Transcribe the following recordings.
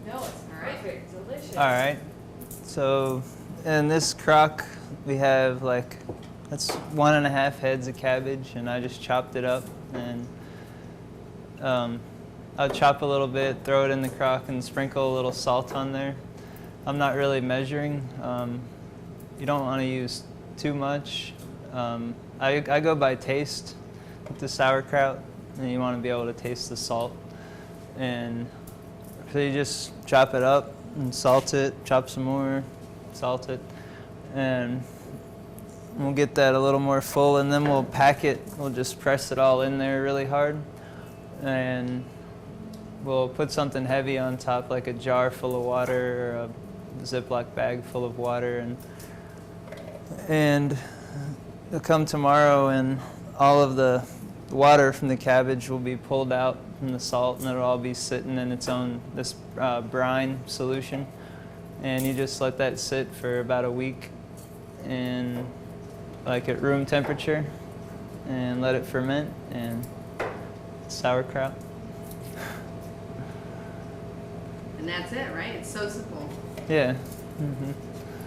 No, it's perfect, delicious. All right. So in this crock, we have that's 1.5 heads of cabbage, and I just chopped it up, and I'll chop a little bit, throw it in the crock, and sprinkle a little salt on there. I'm not really measuring. You don't want to use too much. I go by taste with the sauerkraut, and you want to be able to taste the salt. And so you just chop it up and salt it, chop some more, salt it, and we'll get that a little more full, and then we'll pack it. We'll just press it all in there really hard, and we'll put something heavy on top, like a jar full of water or a Ziploc bag full of water, and it'll come tomorrow, and all of the water from the cabbage will be pulled out from the salt, and it'll all be sitting in its own brine solution, and you just let that sit for about a week, and at room temperature, and let it ferment, and sauerkraut. And that's it, right? It's so simple. Yeah.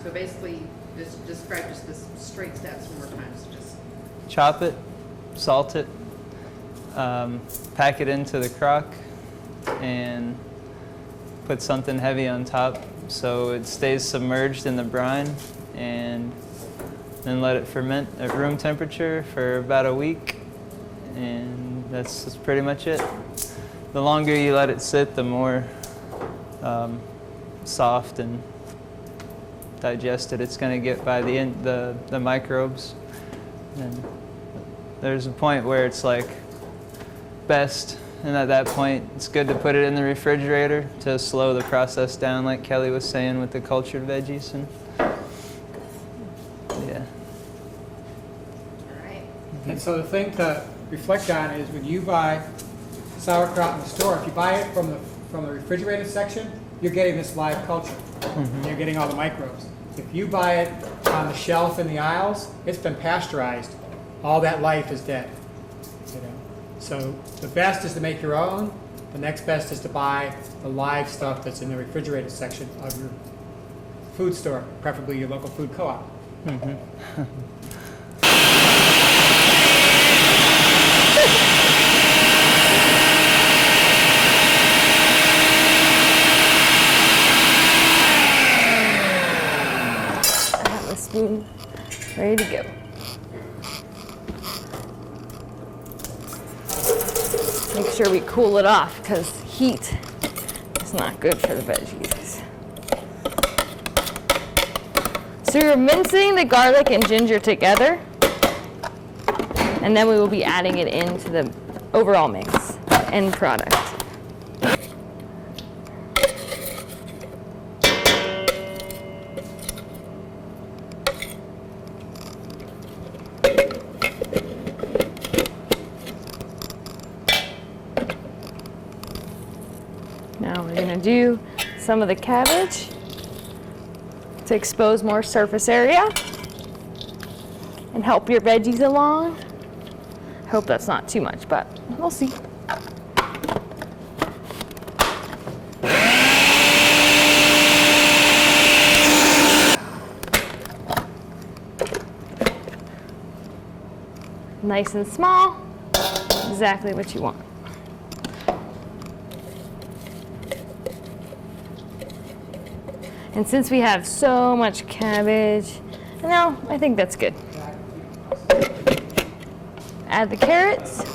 So basically, just describe just the straight steps one more time. So just Chop it, salt it, pack it into the crock, and put something heavy on top so it stays submerged in the brine, and then let it ferment at room temperature for about a week, and that's pretty much it. The longer you let it sit, the more soft and digested it's going to get by the microbes. And there's a point where it's best, and at that point it's good to put it in the refrigerator to slow the process down, like Kelly was saying with the cultured veggies. And yeah. all right. And so the thing to reflect on is when you buy sauerkraut in the store, if you buy it from the refrigerated section, you're getting this live culture. You're getting all the microbes. If you buy it on the shelf in the aisles, it's been pasteurized. All that life is dead. So the best is to make your own. The next best is to buy the live stuff that's in the refrigerated section of your food store, preferably your local food co-op. Spoon ready to go. Make sure we cool it off because heat is not good for the veggies. So you're mincing the garlic and ginger together, and then we will be adding it into the overall mix end product. Now we're going to do some of the cabbage to expose more surface area and help your veggies along. I hope that's not too much, but we'll see. Nice and small, exactly what you want. And since we have so much cabbage, no, I think that's good. Add the carrots.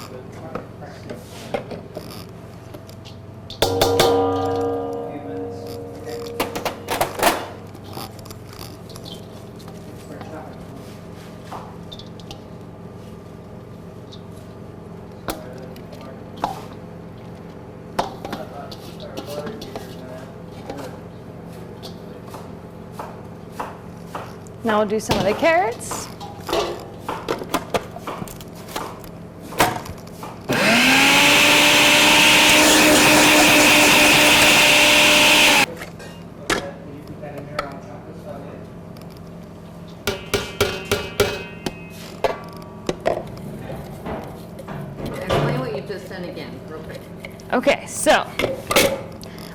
Now we'll do some of the carrots. Explain what you've just done again, real quick. Okay, so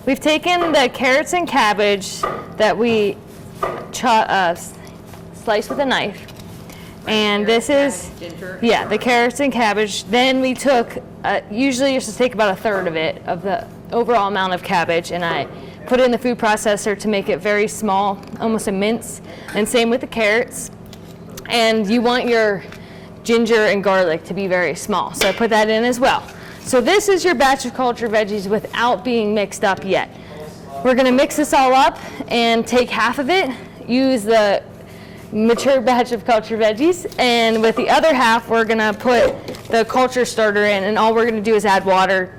we've taken the carrots and cabbage that we sliced with a knife. And this is, Ginger. yeah, the carrots and cabbage. Then we took, usually you should take about a third of it, of the overall amount of cabbage, and I put it in the food processor to make it very small, almost a mince. And same with the carrots. And you want your ginger and garlic to be very small, so I put that in as well. So this is your batch of cultured veggies without being mixed up yet. We're gonna mix this all up and take half of it, use the mature batch of cultured veggies, and with the other half we're gonna put the culture starter in, and all we're gonna do is add water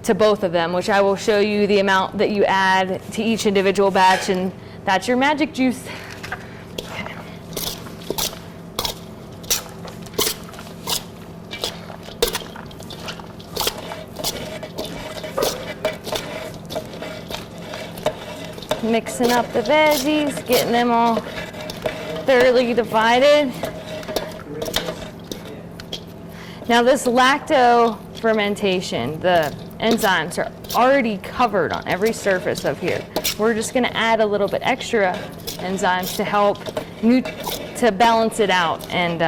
to both of them, which I will show you the amount that you add to each individual batch, and that's your magic juice. Okay. Mixing up the veggies, getting them all thoroughly divided. Now this lacto fermentation, the enzymes are already covered on every surface of here. We're just going to add a little bit extra enzymes to help to balance it out and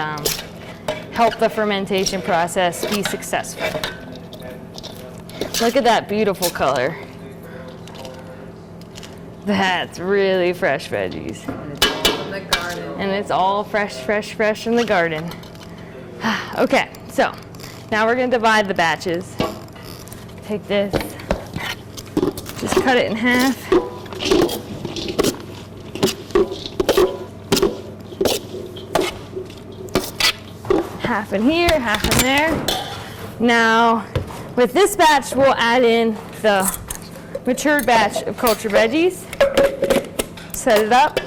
help the fermentation process be successful. Look at that beautiful color. That's really fresh veggies. From the garden. And it's all fresh, fresh, fresh from the garden. Okay, so now we're gonna divide the batches. Take this, just cut it in half. Half in here, half in there. Now, with this batch, we'll add in the matured batch of cultured veggies. Set it up.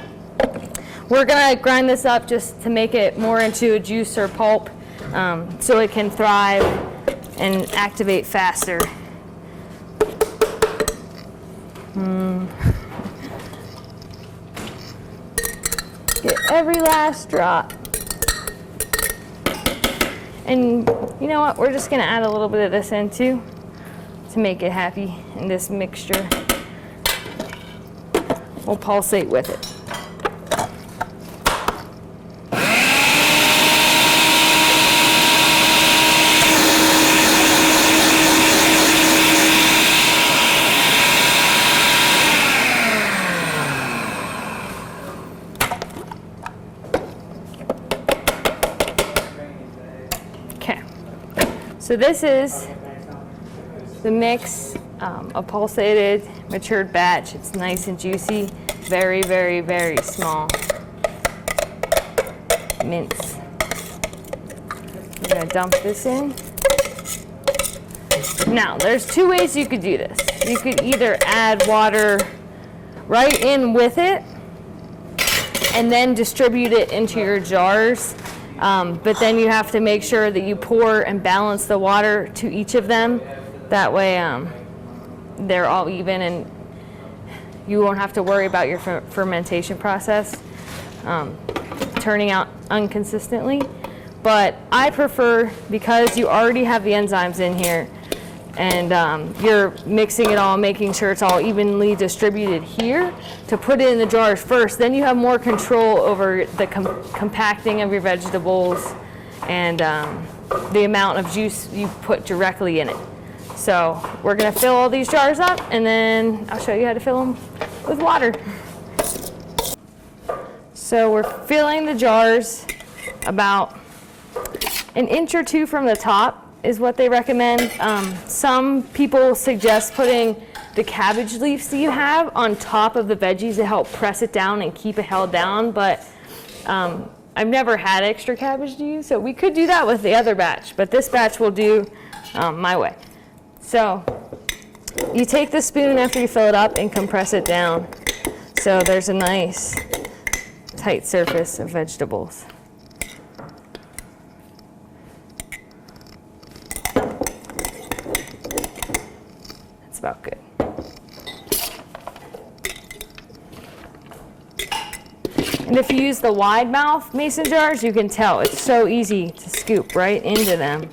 We're gonna grind this up just to make it more into a juice or pulp, so it can thrive and activate faster. Get every last drop. And you know what? We're just gonna add a little bit of this in too to make it happy in this mixture. We'll pulsate with it. Okay, so this is the mix, a pulsated, matured batch. It's nice and juicy, very, very, very small mince. I'm gonna dump this in. Now, there's two ways you could do this. You could either add water right in with it and then distribute it into your jars. But then you have to make sure that you pour and balance the water to each of them. That way they're all even and you won't have to worry about your fermentation process turning out inconsistently. But I prefer, because you already have the enzymes in here and you're mixing it all, making sure it's all evenly distributed here, to put it in the jars first. Then you have more control over the compacting of your vegetables and the amount of juice you put directly in it. So we're gonna fill all these jars up and then I'll show you how to fill them with water. So we're filling the jars about an inch or two from the top is what they recommend. Some people suggest putting the cabbage leaves that you have on top of the veggies to help press it down and keep it held down, but I've never had extra cabbage to use, so we could do that with the other batch, but this batch will do my way. So you take the spoon after you fill it up and compress it down so there's a nice tight surface of vegetables. That's about good. And if you use the wide mouth mason jars, you can tell it's so easy to scoop right into them.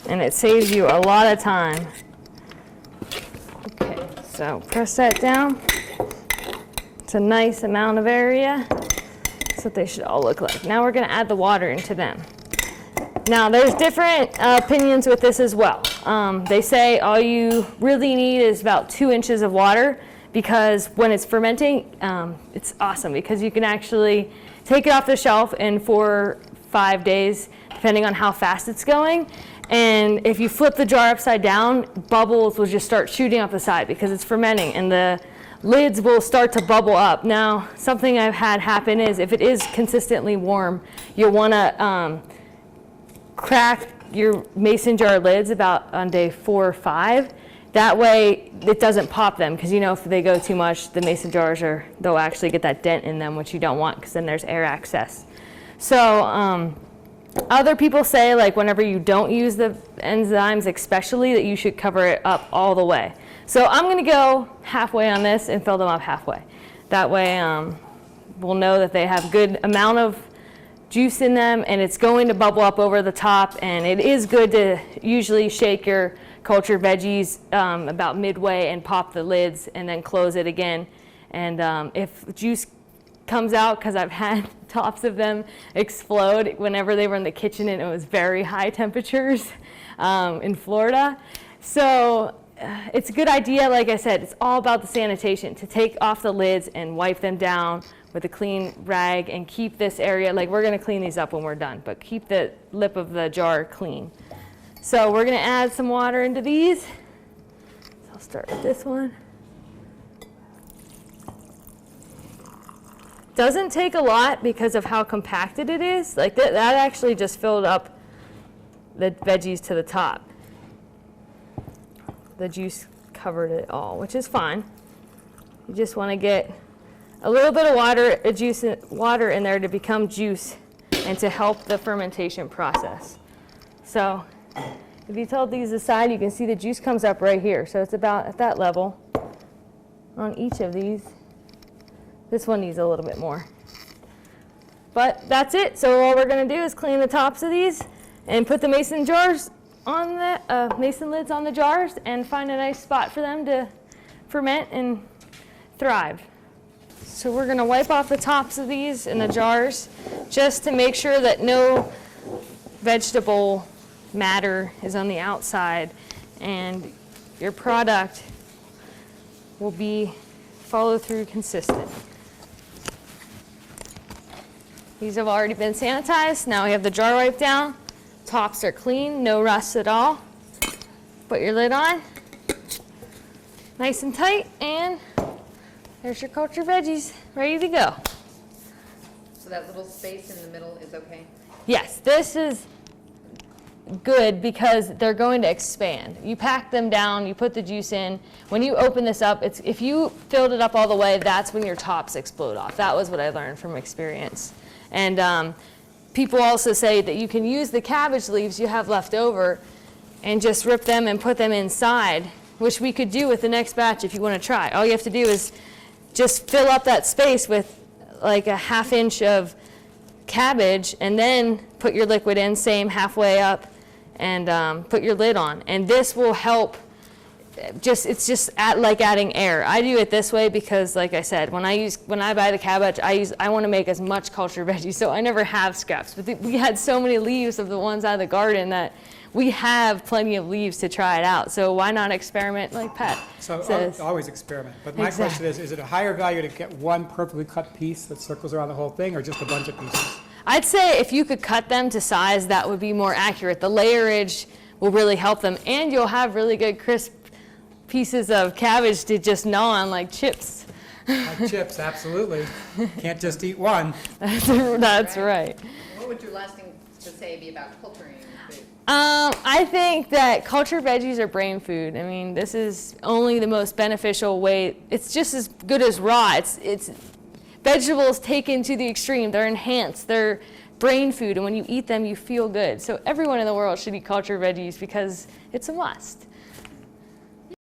And it saves you a lot of time. Okay, So press that down. It's a nice amount of area. That's what they should all look like. Now we're going to add the water into them. Now there's different opinions with this as well. They say all you really need is about 2 inches of water, because when it's fermenting, it's awesome because you can actually take it off the shelf in 4 or 5 days, depending on how fast it's going. And if you flip the jar upside down, bubbles will just start shooting off the side because it's fermenting, and the lids will start to bubble up. Now, something I've had happen is if it is consistently warm, you'll want to crack your mason jar lids about on day 4 or 5. That way it doesn't pop them, because you know if they go too much, the mason jars they'll actually get that dent in them, which you don't want, because then there's air access. So other people say, like, whenever you don't use the enzymes especially, that you should cover it up all the way. So I'm going to go halfway on this and fill them up halfway. That way we'll know that they have good amount of juice in them, and it's going to bubble up over the top. And it is good to usually shake your cultured veggies about midway and pop the lids and then close it again. And if juice comes out, because I've had tops of them explode whenever they were in the kitchen and it was very high temperatures in Florida. So it's a good idea, like I said, it's all about the sanitation, to take off the lids and wipe them down with a clean rag and keep this area, like we're going to clean these up when we're done, but keep the lip of the jar clean. So we're going to add some water into these. So I'll start with this one. Doesn't take a lot because of how compacted it is. Like that actually just filled up the veggies to the top. The juice covered it all, which is fine. You just want to get a little bit of water in there to become juice and to help the fermentation process. So if you tilt these aside, you can see the juice comes up right here. So it's about at that level on each of these. This one needs a little bit more. But that's it. So all we're going to do is clean the tops of these and put the mason jars on the mason lids on the jars and find a nice spot for them to ferment and thrive. So we're going to wipe off the tops of these in the jars just to make sure that no vegetable matter is on the outside, and your product will be follow through consistent. These have already been sanitized. Now we have the jar wiped down. Tops are clean, no rust at all. Put your lid on, nice and tight, and there's your cultured veggies ready to go. So that little space in the middle is okay? Yes, this is good because they're going to expand. You pack them down, you put the juice in. When you open this up, if you filled it up all the way, that's when your tops explode off. That was what I learned from experience. And people also say that you can use the cabbage leaves you have left over and just rip them and put them inside, which we could do with the next batch if you want to try. All you have to do is just fill up that space with like a 1/2 inch of cabbage and then put your liquid in, same halfway up, and put your lid on. And this will help. It's just like adding air. I do it this way because, like I said, when I buy the cabbage, I want to make as much cultured veggies, so I never have scraps. But we had so many leaves of the ones out of the garden that we have plenty of leaves to try it out. So why not experiment like Pat says? So always experiment. But my question is it a higher value to get one perfectly cut piece that circles around the whole thing, or just a bunch of pieces? I'd say if you could cut them to size, that would be more accurate. The layerage will really help them, and you'll have really good crisp pieces of cabbage to just gnaw on like chips. Like chips, absolutely. Can't just eat one. That's right. What would your last thing to say be about culturing food? I think that cultured veggies are brain food. I mean, this is only the most beneficial way. It's just as good as raw. It's vegetables taken to the extreme. They're enhanced. They're brain food, and when you eat them, you feel good. So everyone in the world should eat cultured veggies because it's a must.